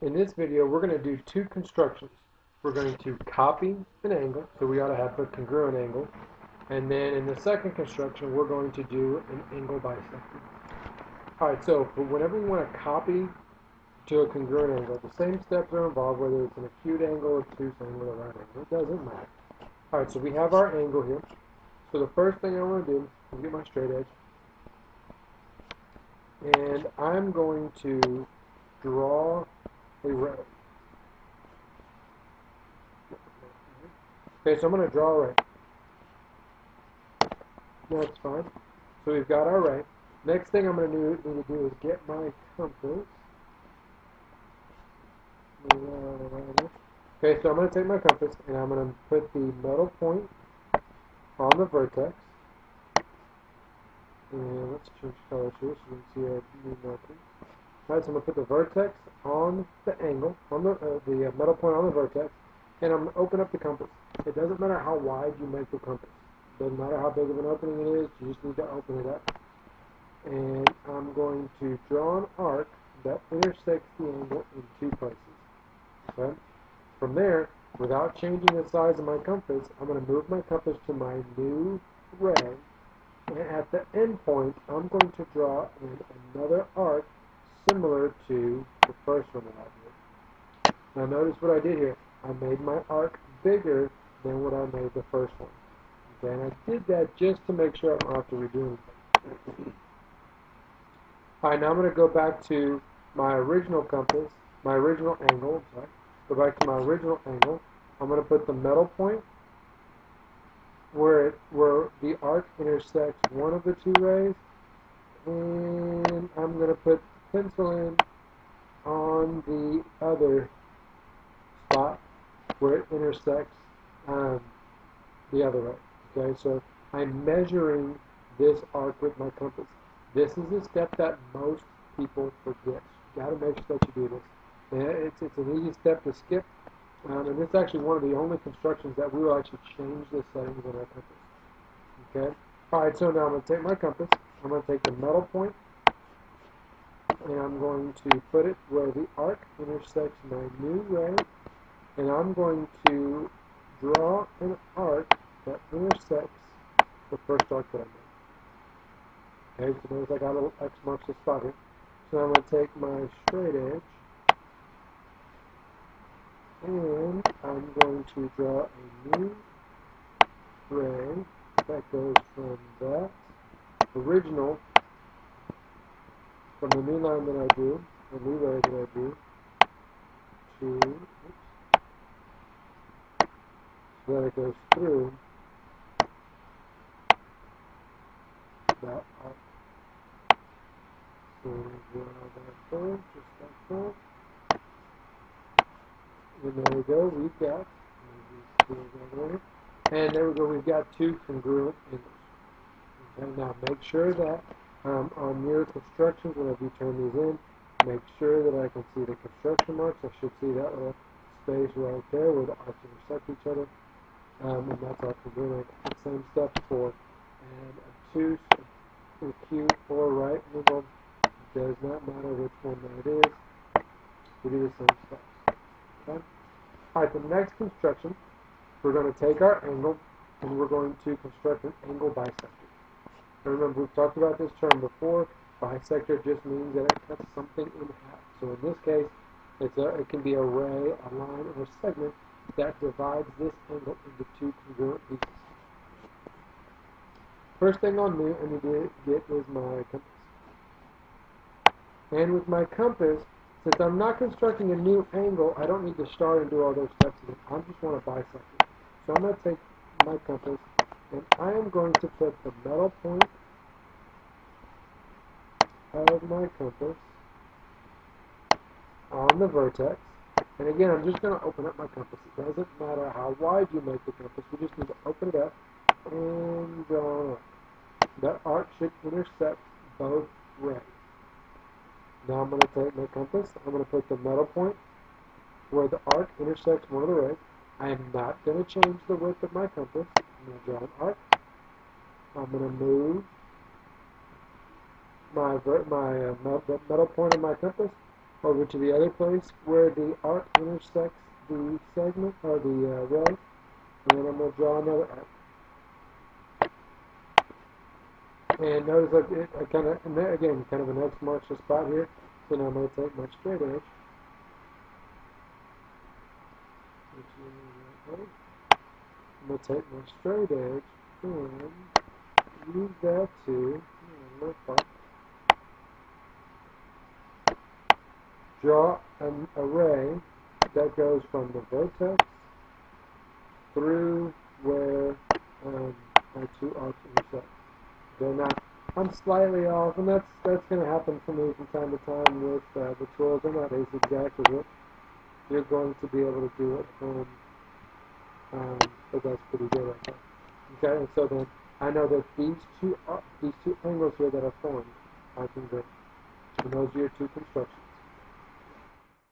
In this video, we're going to do two constructions. We're going to copy an angle, so we ought to have a congruent angle. And then in the second construction, we're going to do an angle bisector. Alright, so whenever we want to copy to a congruent angle, the same steps are involved, whether it's an acute angle, obtuse angle, or right angle. It doesn't matter. Alright, so we have our angle here. So the first thing I want to do is get my straight edge. And I'm going to draw a ray. Okay, so I'm going to draw a ray. That's fine. So we've got our ray. Next thing I'm going to need to do is get my compass. Okay, so I'm going to take my compass and I'm going to put the metal point on the vertex. And let's change colors here so you can see our new markings. Alright, so I'm going to put the vertex on the angle, on the metal point on the vertex, and I'm going to open up the compass. It doesn't matter how wide you make the compass. It doesn't matter how big of an opening it is, you just need to open it up. And I'm going to draw an arc that intersects the angle in two places. Okay? From there, without changing the size of my compass, I'm going to move my compass to my new ray. And at the end point, I'm going to draw in another arc similar to the first one that I did. Now notice what I did here. I made my arc bigger than what I made the first one. Okay, and I did that just to make sure I don't have to redo anything. Alright, now I'm going to go back to my original compass, my original angle. Sorry. Go back to my original angle. I'm going to put the metal point where the arc intersects one of the two rays, and I'm going to put pencil in on the other spot where it intersects the other ray. Okay, so I'm measuring this arc with my compass. This is a step that most people forget. You got to make sure that you do this. And it's an easy step to skip. And this is actually one of the only constructions that we will actually change the settings on our compass. Okay? Alright, so now I'm going to take my compass. I'm going to take the metal point, and I'm going to put it where the arc intersects my new ray. And I'm going to draw an arc that intersects the first arc that I made. Okay, so notice I got a little X marks the spot here. So I'm going to take my straight edge, and I'm going to draw a new ray that goes from that original, from the new line that I drew, the new ray that I drew, to, so that it goes through that arc. So draw that there, just like that. And there we go, we've got, and there we go, we've got two congruent angles. Okay, now make sure that on your constructions, whenever you turn these in, make sure that I can see the construction marks. I should see that little space right there where the arcs intersect each other. And that's our congruent angle. The same steps for an obtuse, acute, or right angle. It does not matter which one that is. We do the same steps. Okay? Alright, the next construction, we're going to take our angle and we're going to construct an angle bisector. Remember, we've talked about this term before. Bisector just means that it cuts something in half. So in this case, it can be a ray, a line, or a segment that divides this angle into two congruent pieces. First thing I need to get is my compass. And with my compass, since I'm not constructing a new angle, I don't need to start and do all those steps again. I just want to bisect it. So I'm going to take my compass, and I am going to put the metal point of my compass on the vertex. And again, I'm just going to open up my compass. It doesn't matter how wide you make the compass. We just need to open it up and draw an arc. That arc should intersect both rays. Now I'm going to take my compass. I'm going to put the metal point where the arc intersects one of the rays. I am not going to change the width of my compass. I'm going to draw an arc. I'm going to move the metal point of my compass over to the other place where the arc intersects the segment or the rail, and then I'm going to draw another arc. And notice that I kind of, again, kind of an X marks the spot here. So now I'm going to take my straight edge. I'm going to take my straight edge and use that to draw an array that goes from the vertex through where my two arcs intersect. Okay, now I'm slightly off, and that's going to happen for me from time to time with the tools. They're not as exact as what you're going to be able to do at home, but that's pretty good, I think. Okay, and so then I know that these two angles here that are formed are congruent, and those are your two constructions.